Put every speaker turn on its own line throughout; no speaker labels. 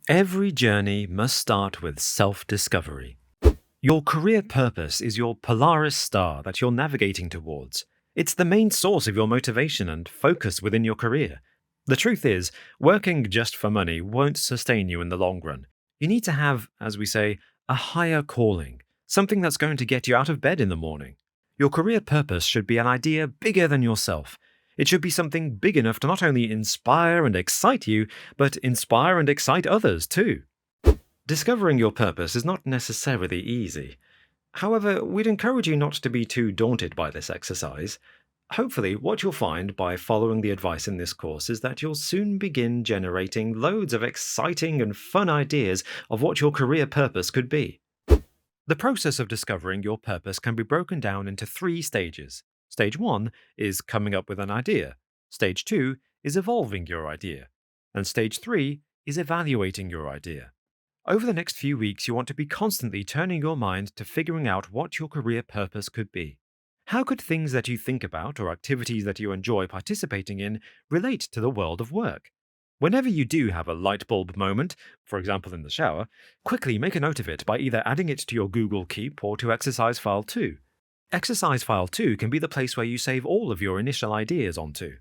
Every journey must start with self-discovery. Your career purpose is your Polaris star that you're navigating towards. It's the main source of your motivation and focus within your career. The truth is, working just for money won't sustain you in the long run. You need to have, as we say, a higher calling, something that's going to get you out of bed in the morning. Your career purpose should be an idea bigger than yourself. It should be something big enough to not only inspire and excite you, but inspire and excite others too. Discovering your purpose is not necessarily easy. However, we'd encourage you not to be too daunted by this exercise. Hopefully, what you'll find by following the advice in this course is that you'll soon begin generating loads of exciting and fun ideas of what your career purpose could be. The process of discovering your purpose can be broken down into 3 stages. Stage 1 is coming up with an idea. Stage 2 is evolving your idea. And stage 3 is evaluating your idea. Over the next few weeks, you want to be constantly turning your mind to figuring out what your career purpose could be. How could things that you think about or activities that you enjoy participating in relate to the world of work? Whenever you do have a light bulb moment, for example in the shower, quickly make a note of it by either adding it to your Google Keep or to Exercise File 2. Exercise File 2 can be the place where you save all of your initial ideas onto.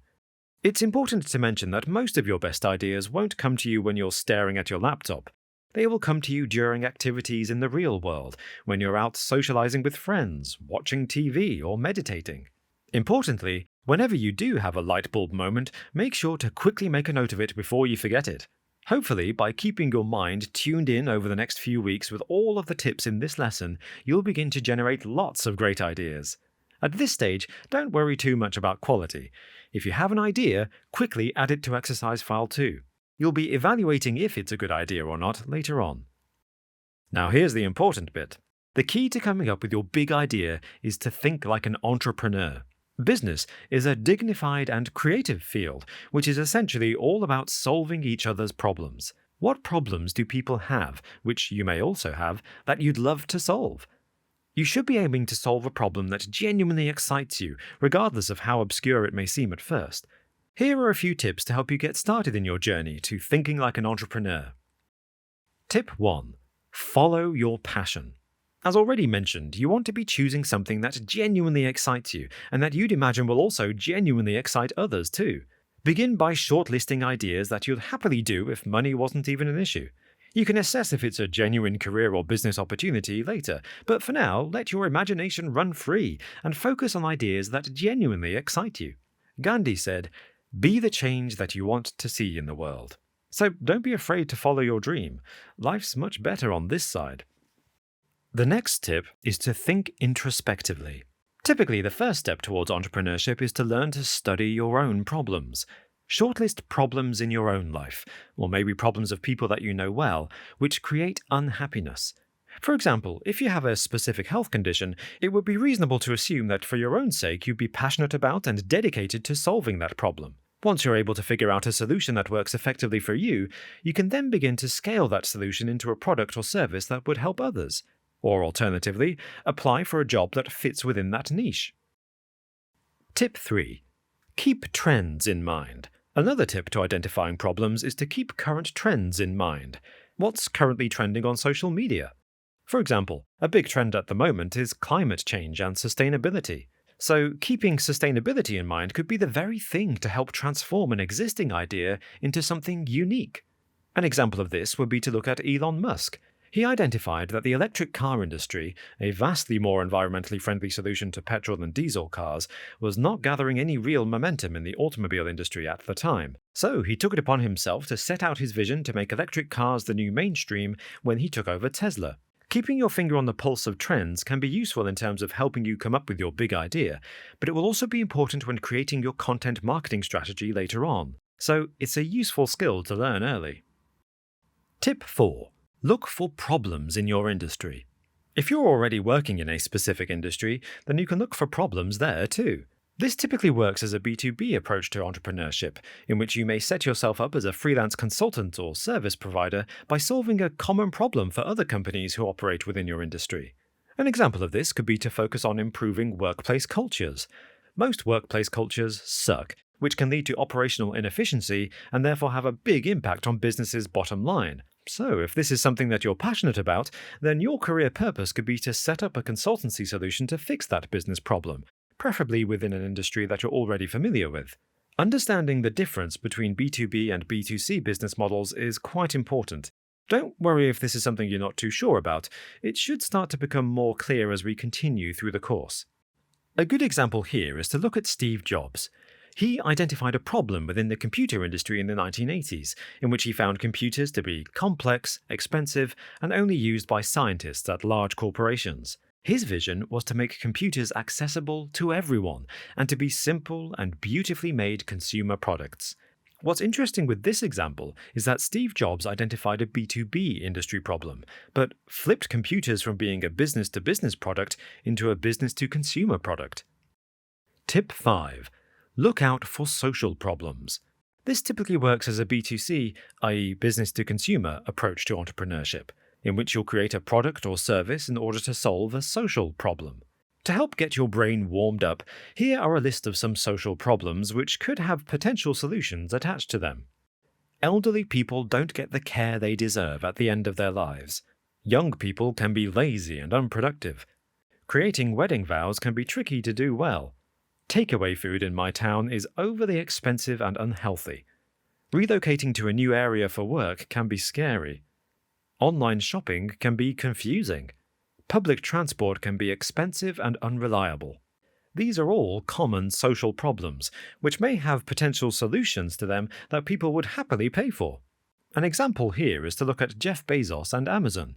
It's important to mention that most of your best ideas won't come to you when you're staring at your laptop. They will come to you during activities in the real world, when you're out socializing with friends, watching TV, or meditating. Importantly, whenever you do have a light bulb moment, make sure to quickly make a note of it before you forget it. Hopefully, by keeping your mind tuned in over the next few weeks with all of the tips in this lesson, you'll begin to generate lots of great ideas. At this stage, don't worry too much about quality. If you have an idea, quickly add it to Exercise File 2. You'll be evaluating if it's a good idea or not later on. Now here's the important bit. The key to coming up with your big idea is to think like an entrepreneur. Business is a dignified and creative field, which is essentially all about solving each other's problems. What problems do people have, which you may also have, that you'd love to solve? You should be aiming to solve a problem that genuinely excites you, regardless of how obscure it may seem at first. Here are a few tips to help you get started in your journey to thinking like an entrepreneur. Tip 1. Follow your passion. As already mentioned, you want to be choosing something that genuinely excites you and that you'd imagine will also genuinely excite others too. Begin by shortlisting ideas that you'd happily do if money wasn't even an issue. You can assess if it's a genuine career or business opportunity later, but for now, let your imagination run free and focus on ideas that genuinely excite you. Gandhi said, "Be the change that you want to see in the world." So don't be afraid to follow your dream. Life's much better on this side. The next tip is to think introspectively. Typically, the first step towards entrepreneurship is to learn to study your own problems. Shortlist problems in your own life, or maybe problems of people that you know well, which create unhappiness. For example, if you have a specific health condition, it would be reasonable to assume that for your own sake you'd be passionate about and dedicated to solving that problem. Once you're able to figure out a solution that works effectively for you, you can then begin to scale that solution into a product or service that would help others. Or alternatively, apply for a job that fits within that niche. Tip 3. Keep trends in mind. Another tip to identifying problems is to keep current trends in mind. What's currently trending on social media? For example, a big trend at the moment is climate change and sustainability. So, keeping sustainability in mind could be the very thing to help transform an existing idea into something unique. An example of this would be to look at Elon Musk. He identified that the electric car industry, a vastly more environmentally friendly solution to petrol and diesel cars, was not gathering any real momentum in the automobile industry at the time. So he took it upon himself to set out his vision to make electric cars the new mainstream when he took over Tesla. Keeping your finger on the pulse of trends can be useful in terms of helping you come up with your big idea, but it will also be important when creating your content marketing strategy later on. So it's a useful skill to learn early. Tip 4. Look for problems in your industry. If you're already working in a specific industry, then you can look for problems there too. This typically works as a B2B approach to entrepreneurship, in which you may set yourself up as a freelance consultant or service provider by solving a common problem for other companies who operate within your industry. An example of this could be to focus on improving workplace cultures. Most workplace cultures suck, which can lead to operational inefficiency and therefore have a big impact on businesses' bottom line. So, if this is something that you're passionate about, then your career purpose could be to set up a consultancy solution to fix that business problem, preferably within an industry that you're already familiar with. Understanding the difference between B2B and B2C business models is quite important. Don't worry if this is something you're not too sure about. It should start to become more clear as we continue through the course. A good example here is to look at Steve Jobs. He identified a problem within the computer industry in the 1980s, in which he found computers to be complex, expensive, and only used by scientists at large corporations. His vision was to make computers accessible to everyone, and to be simple and beautifully made consumer products. What's interesting with this example is that Steve Jobs identified a B2B industry problem, but flipped computers from being a business-to-business product into a business-to-consumer product. Tip 5. Look out for social problems. This typically works as a B2C, i.e. business-to-consumer, approach to entrepreneurship, in which you'll create a product or service in order to solve a social problem. To help get your brain warmed up, here are a list of some social problems which could have potential solutions attached to them. Elderly people don't get the care they deserve at the end of their lives. Young people can be lazy and unproductive. Creating wedding vows can be tricky to do well. Takeaway food in my town is overly expensive and unhealthy. Relocating to a new area for work can be scary. Online shopping can be confusing. Public transport can be expensive and unreliable. These are all common social problems, which may have potential solutions to them that people would happily pay for. An example here is to look at Jeff Bezos and Amazon.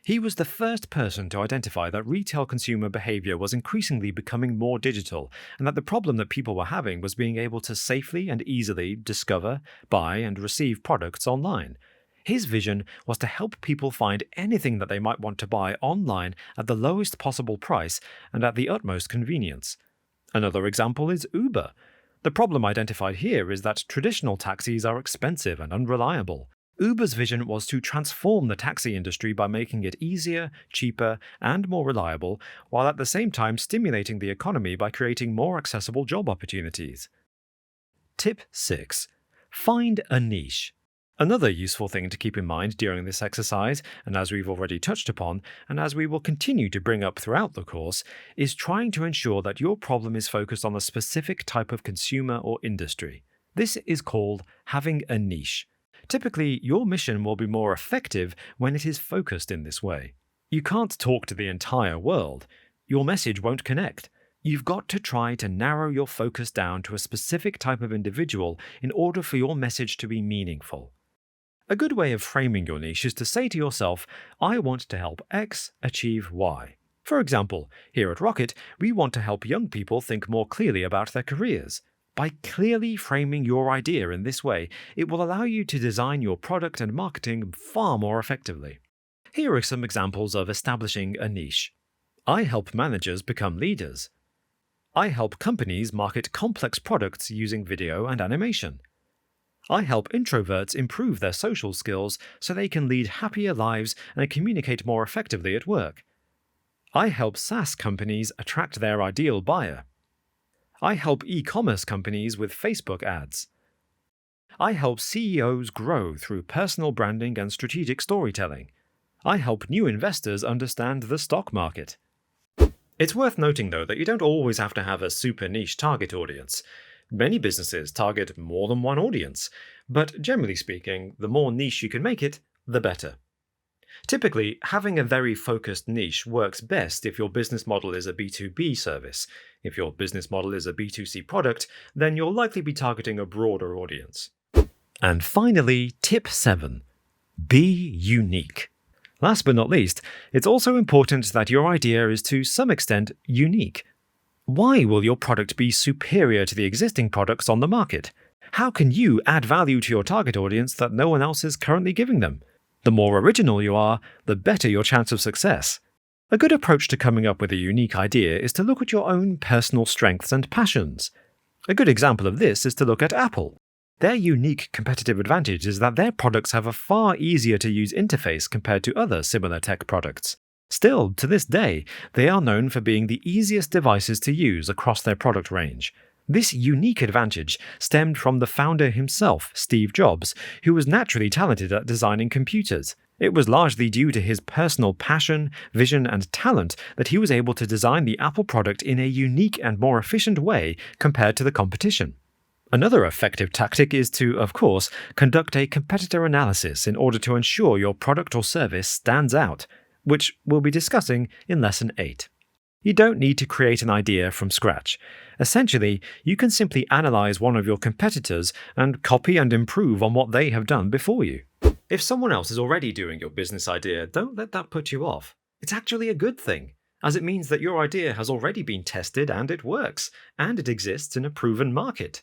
He was the first person to identify that retail consumer behavior was increasingly becoming more digital, and that the problem that people were having was being able to safely and easily discover, buy, and receive products online. His vision was to help people find anything that they might want to buy online at the lowest possible price and at the utmost convenience. Another example is Uber. The problem identified here is that traditional taxis are expensive and unreliable. Uber's vision was to transform the taxi industry by making it easier, cheaper, and more reliable, while at the same time stimulating the economy by creating more accessible job opportunities. Tip 6. Find a niche. Another useful thing to keep in mind during this exercise, and as we've already touched upon, and as we will continue to bring up throughout the course, is trying to ensure that your problem is focused on a specific type of consumer or industry. This is called having a niche. Typically, your mission will be more effective when it is focused in this way. You can't talk to the entire world. Your message won't connect. You've got to try to narrow your focus down to a specific type of individual in order for your message to be meaningful. A good way of framing your niche is to say to yourself, I want to help X achieve Y. For example, here at Rocket, we want to help young people think more clearly about their careers. By clearly framing your idea in this way, it will allow you to design your product and marketing far more effectively. Here are some examples of establishing a niche. I help managers become leaders. I help companies market complex products using video and animation. I help introverts improve their social skills so they can lead happier lives and communicate more effectively at work. I help SaaS companies attract their ideal buyer. I help e-commerce companies with Facebook ads. I help CEOs grow through personal branding and strategic storytelling. I help new investors understand the stock market. It's worth noting, though, that you don't always have to have a super niche target audience. Many businesses target more than one audience, but generally speaking, the more niche you can make it, the better. Typically, having a very focused niche works best if your business model is a B2B service. If your business model is a B2C product, then you'll likely be targeting a broader audience. And finally, tip 7. Be unique. Last but not least, it's also important that your idea is to some extent unique. Why will your product be superior to the existing products on the market? How can you add value to your target audience that no one else is currently giving them? The more original you are, the better your chance of success. A good approach to coming up with a unique idea is to look at your own personal strengths and passions. A good example of this is to look at Apple. Their unique competitive advantage is that their products have a far easier to use interface compared to other similar tech products. Still, to this day, they are known for being the easiest devices to use across their product range. This unique advantage stemmed from the founder himself, Steve Jobs, who was naturally talented at designing computers. It was largely due to his personal passion, vision, and talent that he was able to design the Apple product in a unique and more efficient way compared to the competition. Another effective tactic is to, of course, conduct a competitor analysis in order to ensure your product or service stands out, which we'll be discussing in Lesson 8. You don't need to create an idea from scratch. Essentially, you can simply analyze one of your competitors and copy and improve on what they have done before you. If someone else is already doing your business idea, don't let that put you off. It's actually a good thing, as it means that your idea has already been tested and it works, and it exists in a proven market.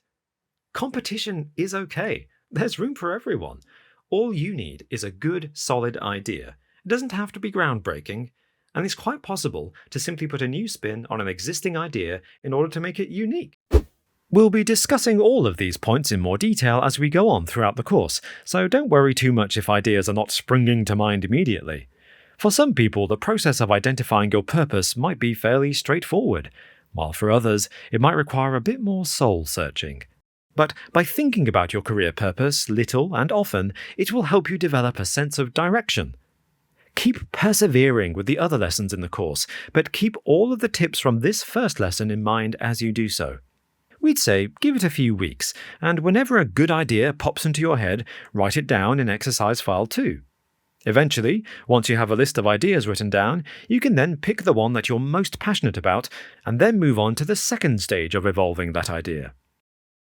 Competition is okay. There's room for everyone. All you need is a good, solid idea. It doesn't have to be groundbreaking, and it's quite possible to simply put a new spin on an existing idea in order to make it unique. We'll be discussing all of these points in more detail as we go on throughout the course, so don't worry too much if ideas are not springing to mind immediately. For some people, the process of identifying your purpose might be fairly straightforward, while for others, it might require a bit more soul-searching. But by thinking about your career purpose little and often, it will help you develop a sense of direction. Keep persevering with the other lessons in the course, but keep all of the tips from this first lesson in mind as you do so. We'd say give it a few weeks, and whenever a good idea pops into your head, write it down in exercise file 2. Eventually, once you have a list of ideas written down, you can then pick the one that you're most passionate about, and then move on to the second stage of evolving that idea.